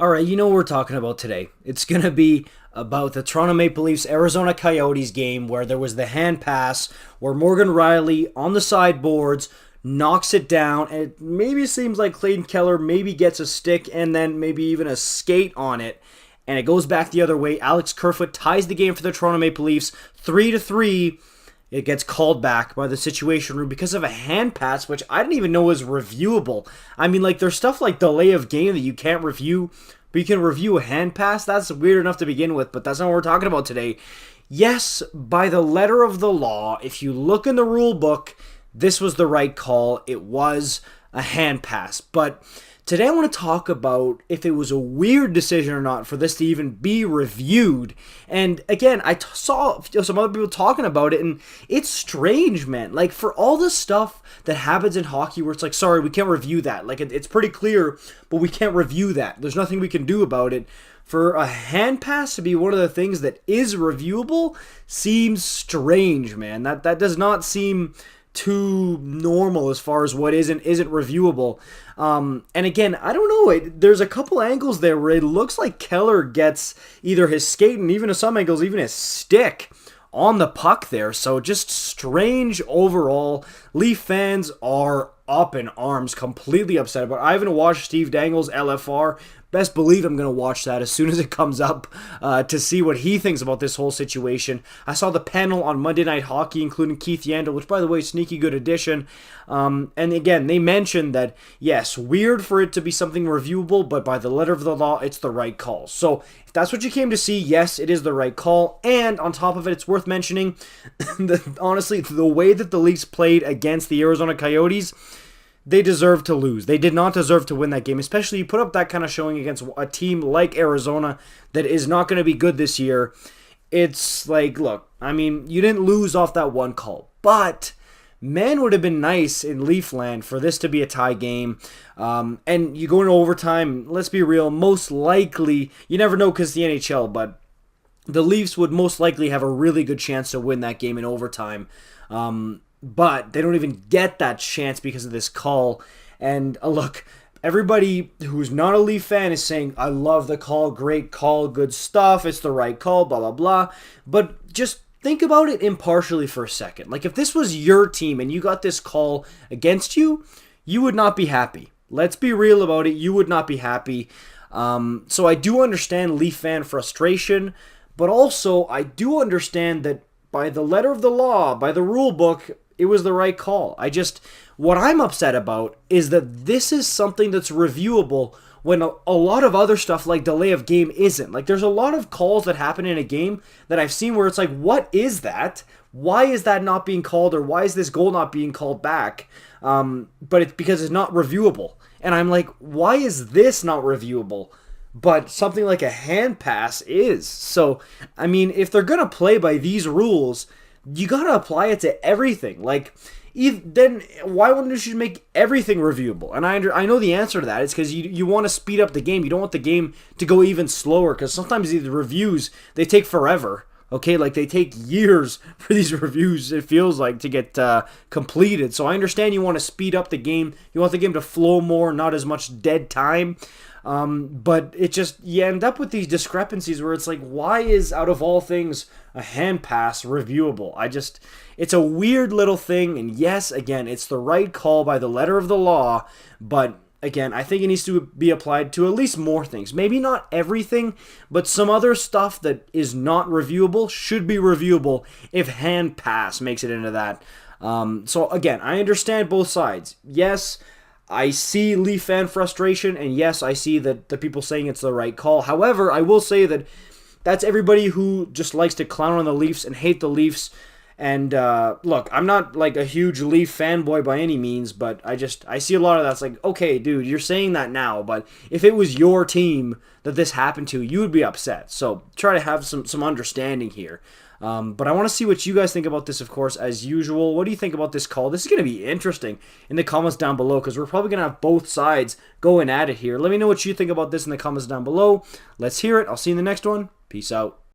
All right, you know what we're talking about today. It's going to be about the Toronto Maple Leafs Arizona Coyotes game where there was the hand pass where Morgan Riley on the sideboards knocks it down, and it maybe seems like Clayton Keller maybe gets a stick and then maybe even a skate on it, and it goes back the other way. Alex Kerfoot ties the game for the Toronto Maple Leafs 3-3. It gets called back by the Situation Room because of a hand pass, which I didn't even know was reviewable. I mean, like, there's stuff like delay of game that you can't review, but you can review a hand pass? That's weird enough to begin with, but that's not what we're talking about today. Yes, by the letter of the law, if you look in the rule book, this was the right call. It was a hand pass. But today I want to talk about if it was a weird decision or not for this to even be reviewed. And again, I saw some other people talking about it, and it's strange, man. Like, for all the stuff that happens in hockey where it's like, sorry, we can't review that. Like, it's pretty clear, but we can't review that. There's nothing we can do about it. For a hand pass to be one of the things that is reviewable seems strange, man. That does not seem too normal as far as what is and isn't reviewable. And again, I don't know. There's a couple angles there where it looks like Keller gets either his skate and even in some angles, even his stick on the puck there. So just strange overall. Leaf fans are up in arms, completely upset about it. I haven't watched Steve Dangle's LFR. Best believe I'm going to watch that as soon as it comes up to see what he thinks about this whole situation. I saw the panel on Monday Night Hockey, including Keith Yandel, which, by the way, sneaky good addition. And again, they mentioned that, yes, weird for it to be something reviewable, but by the letter of the law, it's the right call. So if that's what you came to see, yes, it is the right call. And on top of it, it's worth mentioning that, honestly, the way that the Leafs played against the Arizona Coyotes, they deserve to lose. They did not deserve to win that game, especially you put up that kind of showing against a team like Arizona that is not going to be good this year. It's like, look, I mean, you didn't lose off that one call, but man, would have been nice in Leafland for this to be a tie game. And you go into overtime, let's be real, most likely, you never know because the NHL, but the Leafs would most likely have a really good chance to win that game in overtime. But they don't even get that chance because of this call. And look, everybody who's not a Leaf fan is saying, I love the call, great call, good stuff, it's the right call, blah, blah, blah. But just think about it impartially for a second. Like, if this was your team and you got this call against you, you would not be happy. Let's be real about it. You would not be happy. So I do understand Leaf fan frustration, but also I do understand that by the letter of the law, by the rule book, it was the right call. What I'm upset about is that this is something that's reviewable when a lot of other stuff like delay of game isn't. Like, there's a lot of calls that happen in a game that I've seen where it's like, what is that? Why is that not being called, or why is this goal not being called back? But it's because it's not reviewable. And I'm like, why is this not reviewable? But something like a hand pass is. So, I mean, if they're going to play by these rules, you got to apply it to everything. Like, then why wouldn't you just make everything reviewable? And I know the answer to that. It's because you want to speed up the game. You don't want the game to go even slower, because sometimes these reviews, they take forever. Okay, like, they take years for these reviews, it feels like, to get completed. So I understand you want to speed up the game. You want the game to flow more, not as much dead time. But it just, you end up with these discrepancies where it's like, why is, out of all things, a hand pass reviewable? It's a weird little thing, and yes, again, it's the right call by the letter of the law, but again, I think it needs to be applied to at least more things. Maybe not everything, but some other stuff that is not reviewable should be reviewable if hand pass makes it into that. So again, I understand both sides. Yes, I see Leaf fan frustration, and yes, I see that the people saying it's the right call. However, I will say that that's everybody who just likes to clown on the Leafs and hate the Leafs. And look, I'm not like a huge Leaf fanboy by any means, but I see a lot of that's like, okay, dude, you're saying that now, but if it was your team that this happened to, you would be upset. So try to have some understanding here. But I want to see what you guys think about this, of course, as usual. What do you think about this call? This is going to be interesting in the comments down below, because we're probably going to have both sides going at it here. Let me know what you think about this in the comments down below. Let's hear it. I'll see you in the next one. Peace out.